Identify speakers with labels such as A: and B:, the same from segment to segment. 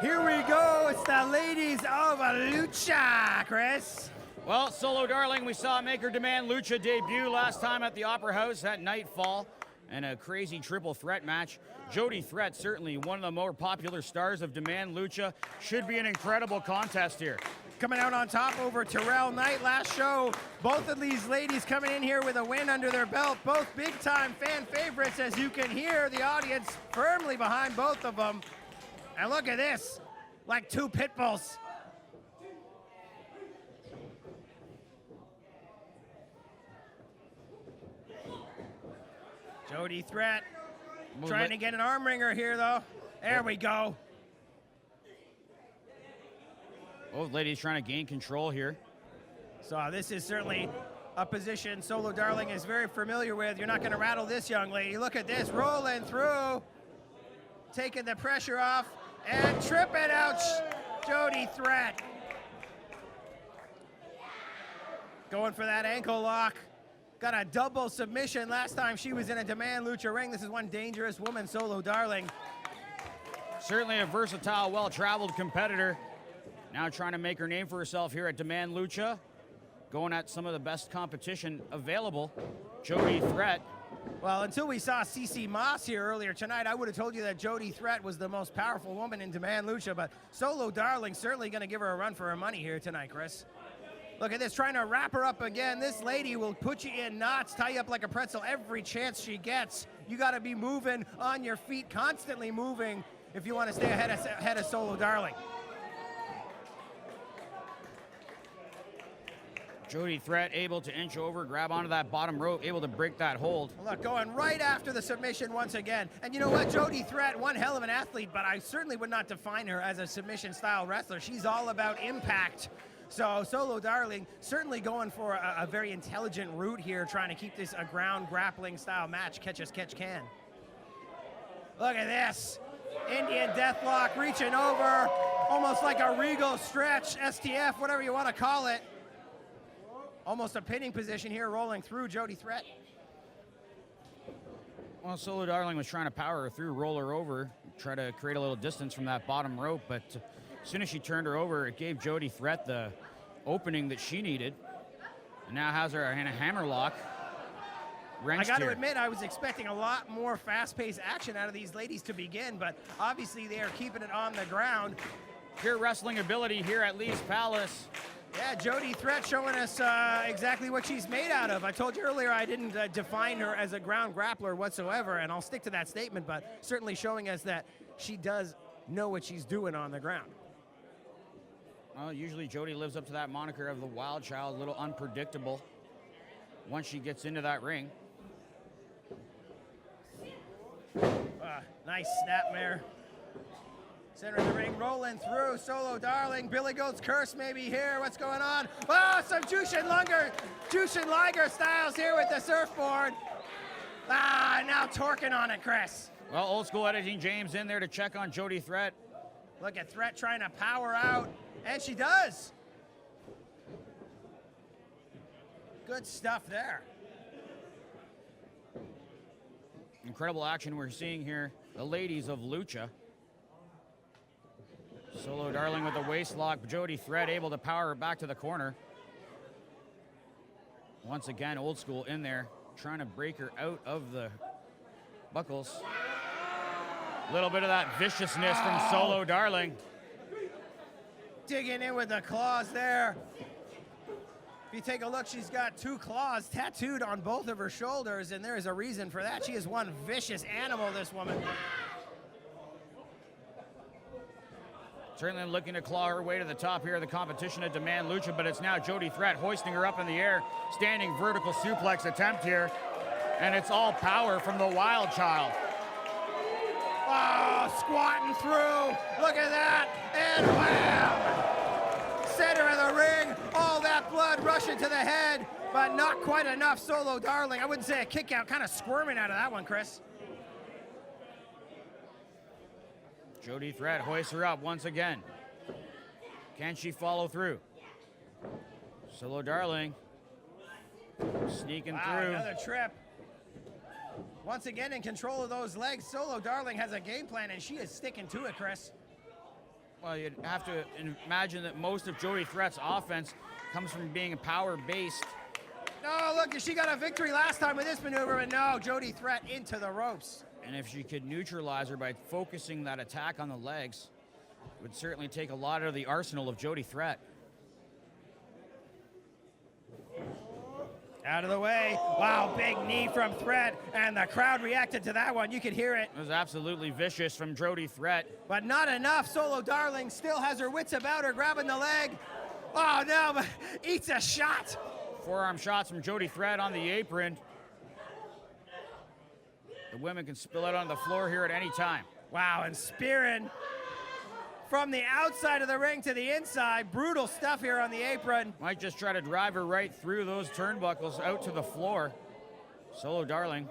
A: Here we go. It's the ladies of Lucha, Chris.
B: Well, Solo Darling, we saw make her demand Lucha debut last time at the Opera House at Nightfall and a crazy triple threat match. Jody Threat, certainly one of the more popular stars of Demand Lucha. Should be an incredible contest here.
A: Coming out on top over Terrell Knight last show. Both of these ladies coming in here with a win under their belt. Both big-time fan favorites, as you can hear the audience firmly behind both of them. And look at this, like two pit bulls. Jody Threat trying to get an arm wringer here, though. There we go.
B: Both ladies trying to gain control here.
A: So this is certainly a position Solo Darling is very familiar with. You're not going to rattle this young lady. Look at this, rolling through, taking the pressure off, and tripping out Jody Threat. Going for that ankle lock. Got a double submission last time she was in a Demand Lucha ring. This is one dangerous woman, Solo Darling.
B: Certainly a versatile, well-traveled competitor. Now trying to make her name for herself here at Demand Lucha. Going at some of the best competition available. Jody Threat.
A: Well, until we saw CC Moss here earlier tonight, I would have told you that Jody Threat was the most powerful woman in Demand Lucha, but Solo Darling certainly going to give her a run for her money here tonight, Chris. Look at this, trying to wrap her up again. This lady will put you in knots, tie you up like a pretzel every chance she gets. You got to be moving on your feet, constantly moving if you want to stay ahead of Solo Darling.
B: Jody Threat able to inch over, grab onto that bottom rope, able to break that hold.
A: Look, going right after the submission once again. And you know what, Jody Threat, one hell of an athlete, but I certainly would not define her as a submission-style wrestler. She's all about impact. So Solo Darling certainly going for a very intelligent route here, trying to keep this a ground grappling style match, catch as catch can. Look at this, Indian Deathlock reaching over, almost like a regal stretch, STF, whatever you want to call it. Almost a pinning position here, rolling through Jody Threat.
B: Well, Solo Darling was trying to power her through, roll her over, try to create a little distance from that bottom rope, but as soon as she turned her over, it gave Jody Threat the opening that she needed. And now has her in a hammerlock.
A: I got to admit, I was expecting a lot more fast-paced action out of these ladies to begin, but obviously they are keeping it on the ground.
B: Pure wrestling ability here at Lee's Palace.
A: Yeah, Jody Threat showing us exactly what she's made out of. I told you earlier I didn't define her as a ground grappler whatsoever, and I'll stick to that statement, but certainly showing us that she does know what she's doing on the ground.
B: Well, usually Jody lives up to that moniker of the wild child, a little unpredictable once she gets into that ring.
A: Nice snapmare. Center of the ring, rolling through, Solo Darling, Billy Goat's Curse maybe here, what's going on? Oh, some Jushin Liger styles here with the surfboard. Now torquing on it, Chris.
B: Well, old school editing James in there to check on Jody Threat.
A: Look at Threat trying to power out, and she does. Good stuff there.
B: Incredible action we're seeing here. The ladies of Lucha. Solo Darling with the waist lock. Jody Threat able to power her back to the corner. Once again, old school in there, trying to break her out of the buckles. A little bit of that viciousness from Solo Darling.
A: Digging in with the claws there. If you take a look, she's got two claws tattooed on both of her shoulders, and there is a reason for that. She is one vicious animal, this woman.
B: Certainly looking to claw her way to the top here of the competition at Demand Lucha, but it's now Jody Threat hoisting her up in the air. Standing vertical suplex attempt here. And it's all power from the wild child.
A: Oh, squatting through. Look at that. And wham! Center of the ring. All that blood rushing to the head, but not quite enough. Solo Darling. I wouldn't say a kick out. Kind of squirming out of that one, Chris.
B: Jody Threat hoists her up once again. Can she follow through? Solo Darling sneaking through.
A: Another trip. Once again in control of those legs. Solo Darling has a game plan, and she is sticking to it, Chris.
B: Well, you'd have to imagine that most of Jody Threat's offense comes from being power-based.
A: Oh, look, she got a victory last time with this maneuver, but no, Jody Threat into the ropes.
B: And if she could neutralize her by focusing that attack on the legs, it would certainly take a lot out of the arsenal of Jody Threat.
A: Out of the way. Wow, big knee from Threat, and the crowd reacted to that one. You could hear it.
B: It was absolutely vicious from Jody Threat.
A: But not enough. Solo Darling still has her wits about her, grabbing the leg. Oh, no, but eats a shot.
B: Forearm shots from Jody Threat on the apron. The women can spill out on the floor here at any time.
A: Wow, and spearing from the outside of the ring to the inside. Brutal stuff here on the apron.
B: Might just try to drive her right through those turnbuckles out to the floor. Solo Darling,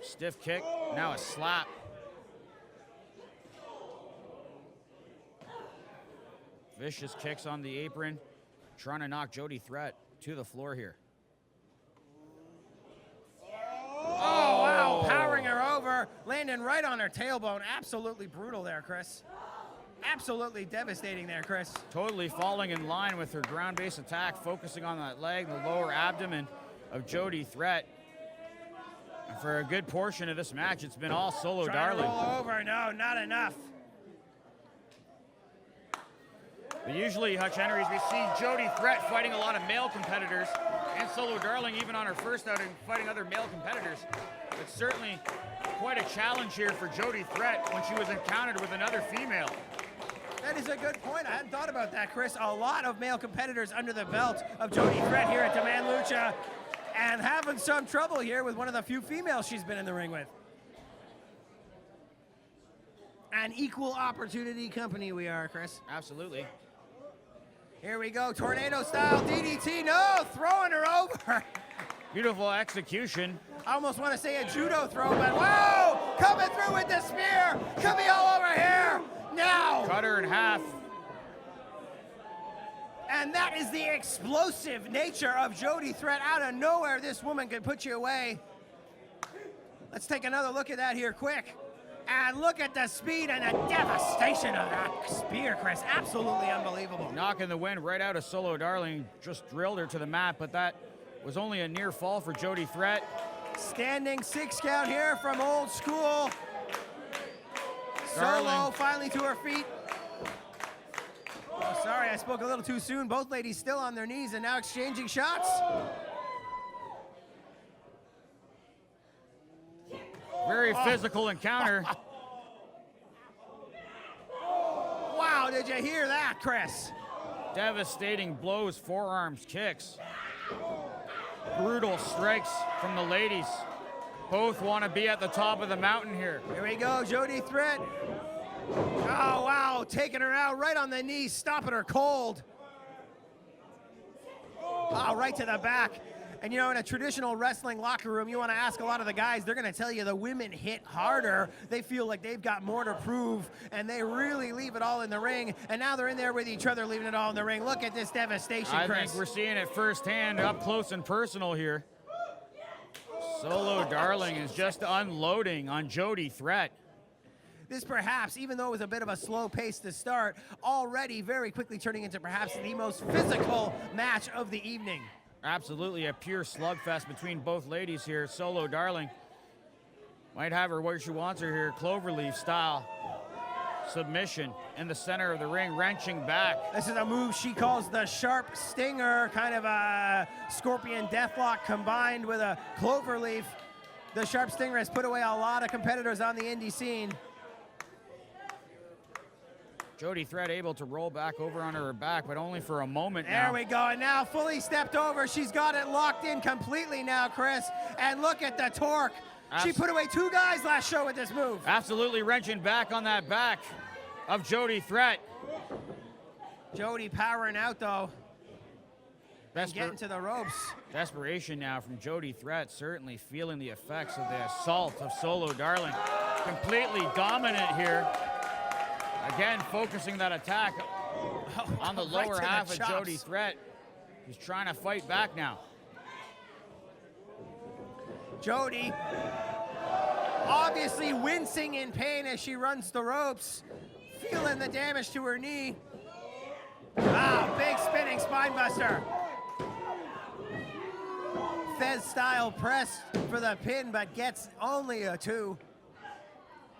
B: stiff kick, now a slap. Vicious kicks on the apron, trying to knock Jody Threat to the floor here.
A: Oh, wow, powering her over, landing right on her tailbone. Absolutely brutal there, Chris. Absolutely devastating there, Chris.
B: Totally falling in line with her ground-based attack, focusing on that leg, the lower abdomen of Jody Threat. And for a good portion of this match, it's been all Solo Darling.
A: Roll over, no, not enough.
B: But usually, Hutch Henrys, we see Jody Threat fighting a lot of male competitors, and Solo Darling, even on her first outing, fighting other male competitors. It's certainly quite a challenge here for Jody Threat when she was encountered with another female.
A: That is a good point. I hadn't thought about that, Chris. A lot of male competitors under the belt of Jody Threat here at Demand Lucha, and having some trouble here with one of the few females she's been in the ring with. An equal opportunity company we are, Chris.
B: Absolutely.
A: Here we go, tornado style DDT. No, throwing her over.
B: Beautiful execution.
A: I almost want to say a judo throw, but whoa! Coming through with the spear. Could be all over here. Now.
B: Cut her in half.
A: And that is the explosive nature of Jody Threat. Out of nowhere, this woman can put you away. Let's take another look at that here quick. And look at the speed and the devastation of that spear, Chris. Absolutely unbelievable.
B: Knocking the wind right out of Solo Darling. Just drilled her to the mat, but that was only a near fall for Jody Threat.
A: Standing 6 count here from Old School.
B: Darling.
A: Solo finally to her feet. Oh, sorry, I spoke a little too soon. Both ladies still on their knees and now exchanging shots.
B: Very physical encounter.
A: Wow, did you hear that, Chris?
B: Devastating blows, forearms, kicks. Brutal strikes from the ladies. Both want to be at the top of the mountain here.
A: Here we go, Jody Threat. Oh, wow, taking her out right on the knees, stopping her cold. Oh, right to the back. And you know, in a traditional wrestling locker room, you want to ask a lot of the guys, they're going to tell you the women hit harder. They feel like they've got more to prove, and they really leave it all in the ring. And now they're in there with each other, leaving it all in the ring. Look at this devastation,
B: I
A: Chris.
B: think we're seeing it firsthand, up close and personal here. Solo Darling is just unloading on Jody Threat.
A: This perhaps, even though it was a bit of a slow pace to start, already very quickly turning into perhaps the most physical match of the evening.
B: Absolutely a pure slugfest between both ladies here. Solo Darling might have her where she wants her here, cloverleaf style. Submission in the center of the ring, wrenching back.
A: This is a move she calls the sharp stinger, kind of a scorpion deathlock combined with a cloverleaf. The sharp stinger has put away a lot of competitors on the indie scene.
B: Jody Threat able to roll back over onto her back, but only for a moment now.
A: There we go, and now fully stepped over. She's got it locked in completely now, Chris. And look at the torque. She put away 2 guys last show with this move.
B: Absolutely wrenching back on that back of Jody Threat.
A: Jody powering out, though. And getting to the ropes.
B: Desperation now from Jody Threat, certainly feeling the effects of the assault of Solo Darling. Completely dominant here. Again, focusing that attack on the lower half of Jody Threat. He's trying to fight back now.
A: Jody obviously wincing in pain as she runs the ropes, feeling the damage to her knee. Wow, big spinning spine buster. Fez style press for the pin, but gets only a 2.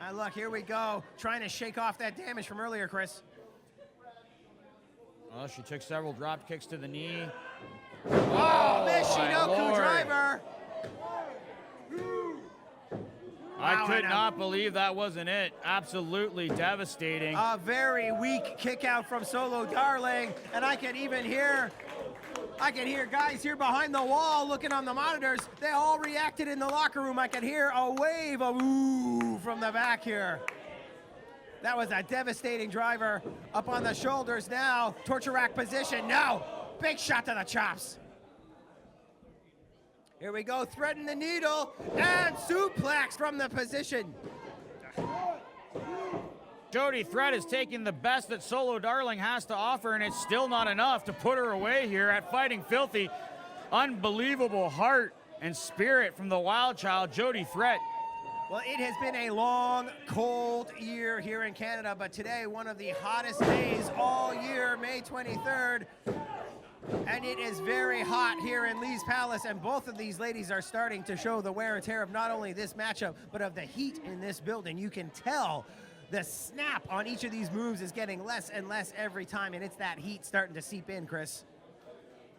A: And look, here we go, trying to shake off that damage from earlier, Chris.
B: Well, she took several drop kicks to the knee.
A: Oh, Michinoku
B: Lord.
A: driver.
B: I could not believe that wasn't it. Absolutely devastating.
A: A very weak kick out from Solo Darling, and I can hear guys here behind the wall looking on the monitors. They all reacted in the locker room. I could hear a wave of ooh from the back here. That was a devastating driver. Up on the shoulders now. Torture rack position. No. Big shot to the chops. Here we go. Threading the needle and suplex from the position.
B: Jody Threat is taking the best that Solo Darling has to offer, and it's still not enough to put her away here at Fighting Filthy. Unbelievable heart and spirit from the Wild Child, Jody Threat.
A: Well, it has been a long, cold year here in Canada, but today, one of the hottest days all year, May 23rd. And it is very hot here in Lee's Palace, and both of these ladies are starting to show the wear and tear of not only this matchup, but of the heat in this building. You can tell the snap on each of these moves is getting less and less every time, and it's that heat starting to seep in, Chris.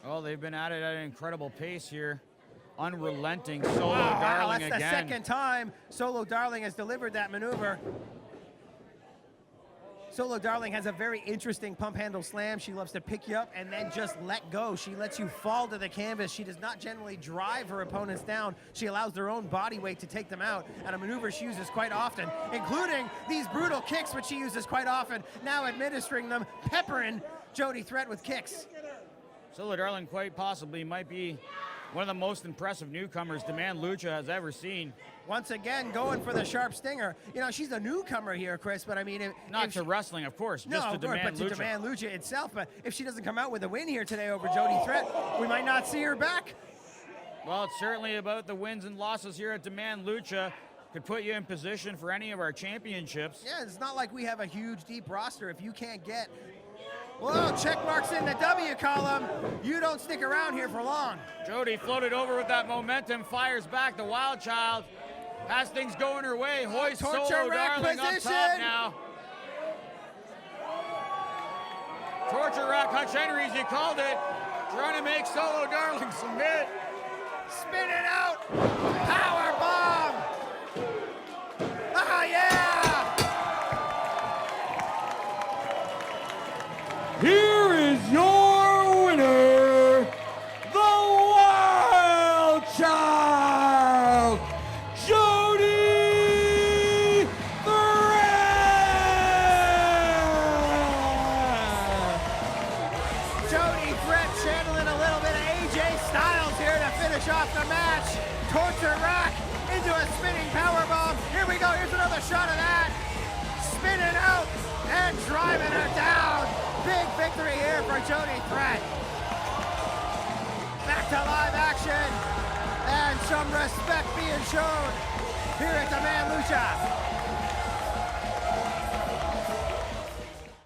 B: Oh, they've been at it at an incredible pace here. Unrelenting. Solo
A: Wow,
B: Darling
A: that's
B: again.
A: the second time Solo Darling has delivered that maneuver. Solo Darling has a very interesting pump handle slam. She loves to pick you up and then just let go. She lets you fall to the canvas. She does not generally drive her opponents down. She allows their own body weight to take them out, and a maneuver she uses quite often, including these brutal kicks, which she uses quite often, now administering them, peppering Jody Threat with kicks.
B: Solo Darling quite possibly might be one of the most impressive newcomers Demand Lucha has ever seen.
A: Once again, going for the sharp stinger. You know, she's a newcomer here, Chris, but I mean...
B: Not to wrestling, of course,
A: no,
B: just to Demand
A: but
B: Lucha.
A: to Demand Lucha itself. But if she doesn't come out with a win here today over Jody Threat, we might not see her back.
B: Well, it's certainly about the wins and losses here at Demand Lucha. Could put you in position for any of our championships.
A: Yeah, it's not like we have a huge, deep roster. If you can't get... Whoa, check marks in the W column. You don't stick around here for long.
B: Jody floated over with that momentum, fires back. The Wild Child has things going her way. Hoist Solo Darling up top now. Torture rack Hutch Henry's, you called it. Trying to make Solo Darling submit.
A: Spin it out. Power bomb. Ah, yeah.
C: Here is your winner, the Wild Child, Jody Threat!
A: Jody Threat channeling a little bit of AJ Styles here to finish off the match. Torture rack into a spinning powerbomb. Here we go, here's another shot of that. Spinning out and driving her down. Big victory here for Jody Threat. Back to live action and some respect being shown here at Demand Lucha.